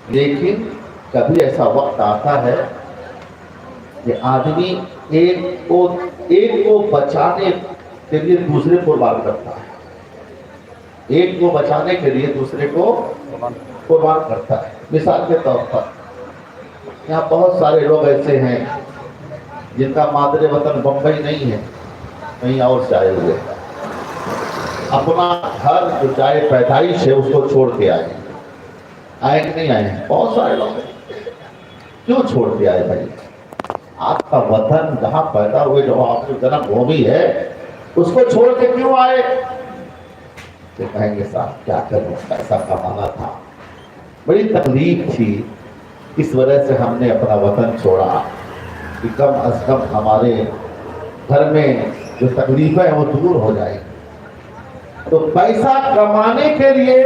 لیکن کبھی ایسا وقت آتا ہے کہ آدمی ایک کو بچانے کے لیے دوسرے کو قربان کرتا ہے، ایک کو بچانے کے لیے دوسرے کو قربان کرتا ہے۔ مثال کے طور پر یہاں بہت سارے لوگ ایسے ہیں جن کا مادر وطن بمبئی نہیں ہے، کہیں اور سے آئے ہوئے، اپنا گھر جو جائے پیدائش ہے اس کو چھوڑ کے آئے کہ نہیں آئے ہیں؟ بہت سارے لوگ ہیں۔ کیوں چھوڑ کے آئے بھائی؟ آپ کا وطن جہاں پیدا ہوئے، جو آپ کی جنم بھومی ہے، اس کو چھوڑ کے کیوں آئے؟ تو کہیں گے صاحب کیا کروں، پیسہ کمانا تھا، بڑی تکلیف تھی، اس وجہ سے ہم نے اپنا وطن چھوڑا کہ کم از کم ہمارے گھر میں جو تکلیفیں ہیں وہ دور ہو جائیں۔ تو پیسہ کمانے کے لیے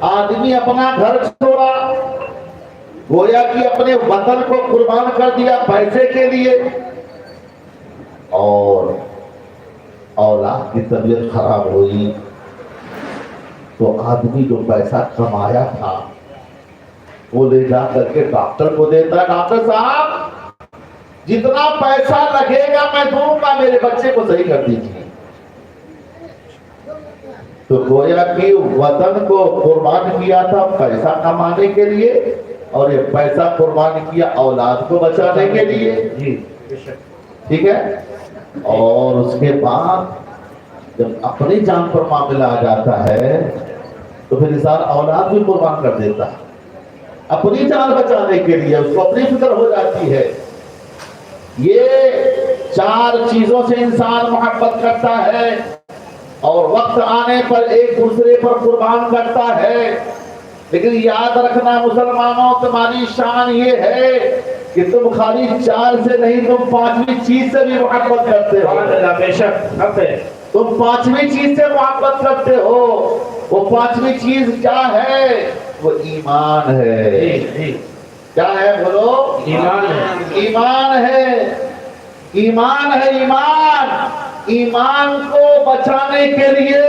آدمی اپنا گھر چھوڑا، گویا کہ اپنے وطن کو قربان کر دیا پیسے کے لیے، اور اولاد کی طبیعت خراب ہوئی تو آدمی جو پیسہ کمایا تھا وہ لے جا کر کے ڈاکٹر کو دیتا ہے، ڈاکٹر صاحب جتنا پیسہ لگے گا میں دوں گا، میرے بچے کو صحیح کر دیجیے۔ تو گویا کہ وطن کو قربان کیا تھا پیسہ کمانے کے لیے، اور یہ پیسہ قربان کیا اولاد کو بچانے کے لیے، ٹھیک ہے۔ اور اس کے بعد جب اپنی جان پر معاملہ آ جاتا ہے تو پھر انسان اولاد بھی قربان کر دیتا ہے اپنی جان بچانے کے لیے، اس کو اپنی فکر ہو جاتی ہے۔ یہ چار چیزوں سے انسان محبت کرتا ہے اور وقت آنے پر ایک دوسرے پر قربان کرتا ہے۔ لیکن یاد رکھنا مسلمانوں، تمہاری شان یہ ہے کہ تم خالی چار سے نہیں، تم پانچویں چیز سے بھی محبت کرتے ہو۔ بے شک تم پانچویں چیز سے محبت کرتے ہو۔ وہ پانچویں چیز کیا ہے؟ وہ ایمان ہے۔ کیا ہے بولو؟ ایمان ہے۔ ایمان ہے، ایمان ہے، ایمان۔ ایمان کو بچانے کے لیے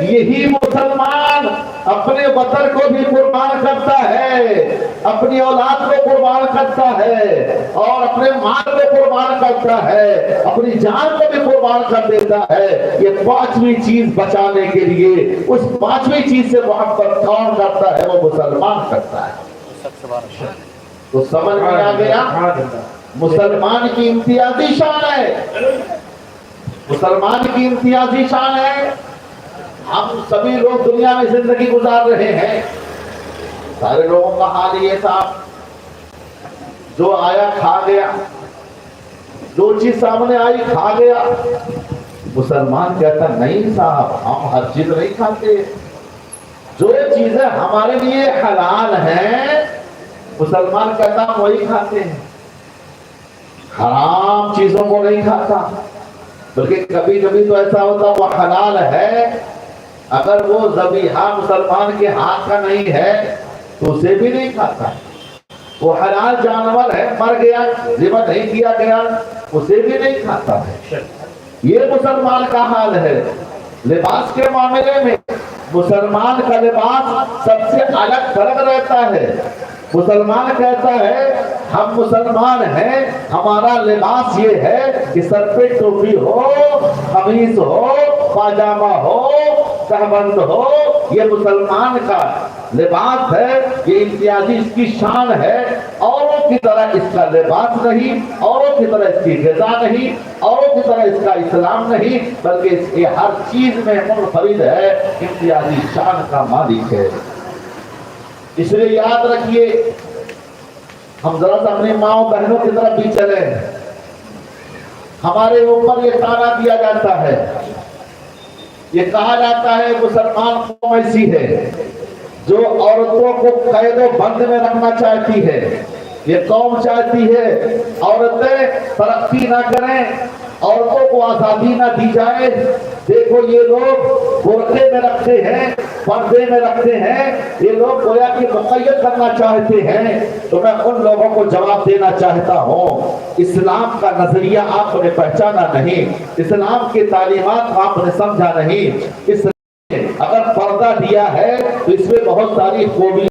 یہی مسلمان اپنے وطن کو بھی قربان کرتا ہے، اپنی اولاد کو قربان کرتا ہے، اور اپنے مال کو قربان کرتا ہے، اپنی جان کو بھی قربان کر دیتا ہے۔ یہ پانچویں چیز بچانے کے لیے، اس پانچویں چیز سے محبت کون کرتا ہے؟ وہ مسلمان کرتا ہے۔ تو سمجھ میں آ گیا؟ مسلمان کی امتیازی شان ہے، مسلمان کی امتیازی شان ہے۔ ہم سبھی لوگ دنیا میں زندگی گزار رہے ہیں، سارے لوگوں کا حال یہ صاحب، جو آیا کھا گیا، جو چیز سامنے آئی کھا گیا۔ مسلمان کہتا نہیں صاحب، ہم ہر چیز نہیں کھاتے، جو چیزیں ہمارے لیے حلال ہیں مسلمان کہتا ہم وہی کھاتے ہیں، حرام چیزوں کو نہیں کھاتا۔ بلکہ کبھی کبھی تو ایسا ہوتا وہ حلال ہے، اگر وہ ذبیحہ مسلمان کے ہاتھ کا نہیں ہے تو اسے بھی نہیں کھاتا۔ وہ حلال جانور ہے، مر گیا، ذبح نہیں کیا گیا، اسے بھی نہیں کھاتا ہے۔ یہ مسلمان کا حال ہے۔ لباس کے معاملے میں مسلمان کا لباس سب سے الگ فرق رہتا ہے۔ مسلمان کہتا ہے ہم مسلمان ہیں، ہمارا لباس یہ ہے کہ سر پہ ٹوپی ہو، قمیص ہو، پاجامہ ہو، کہبند ہو، یہ مسلمان کا لباس ہے، یہ امتیازی اس کی شان ہے۔ اوروں کی طرح اس کا لباس نہیں، اوروں کی طرح اس کی غذا نہیں، اوروں کی طرح اس کا اسلام نہیں، بلکہ اس کی ہر چیز میں منفرد ہے، امتیازی شان کا مالک ہے۔ اس لیے یاد رکھیے، ہم ذرا سا اپنی ماں بہنوں کی طرف بھی چلیں۔ ہمارے اوپر یہ تانا دیا جاتا ہے، یہ کہا جاتا ہے مسلمان قوم ایسی ہے جو عورتوں کو قید و بند میں رکھنا چاہتی ہے۔ یہ قوم چاہتی ہے عورتیں ترقی نہ کریں، عورتوں کو آزادی نہ دی جائے۔ دیکھو یہ لوگ برقعے میں رکھتے ہیں، پردے میں رکھتے ہیں، یہ لوگ گویا کہ مقید کرنا چاہتے ہیں۔ تو میں ان لوگوں کو جواب دینا چاہتا ہوں، اسلام کا نظریہ آپ نے پہچانا نہیں، اسلام کی تعلیمات آپ نے سمجھا نہیں۔ اسلام نے اگر پردہ دیا ہے تو اس میں بہت ساری خوبیاں